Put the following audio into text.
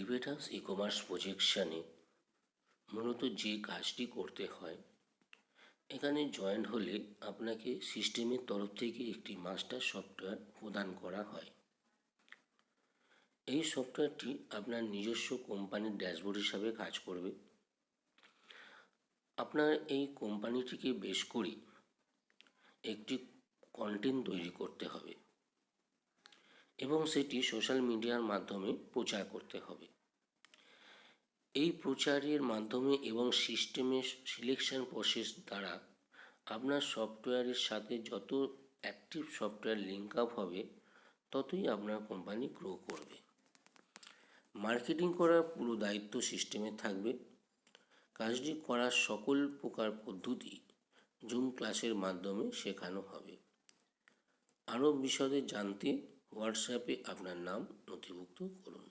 এলিভেটার্স e-commerce প্রজেকশানে মূলত যে কাজটি করতে হয়, এখানে জয়েন হলে আপনাকে সিস্টেমের তরফ থেকে একটি মাস্টার সফটওয়্যার প্রদান করা হয়। এই সফটওয়্যারটি আপনার নিজস্ব কোম্পানির ড্যাশবোর্ড হিসাবে কাজ করবে। আপনার এই কোম্পানিটিকে বেশ করে একটি কন্টেন্ট তৈরি করতে হবে এবং সেটি সোশ্যাল মিডিয়ার মাধ্যমে প্রচার করতে হবে। এই প্রচারের মাধ্যমে এবং সিস্টেমের সিলেকশন প্রসেস দ্বারা আপনার সফটওয়্যারের সাথে যত অ্যাক্টিভ সফটওয়্যার লিঙ্ক আপ হবে, ততই আপনার কোম্পানি গ্রো করবে। মার্কেটিং করার পুরো দায়িত্ব সিস্টেমে থাকবে। কাজটি করার সকল প্রকার পদ্ধতি জুম ক্লাসের মাধ্যমে শেখানো হবে। আরও বিশদে জানতে হোয়াটসঅ্যাপে আপনার নাম নথিভুক্ত করুন।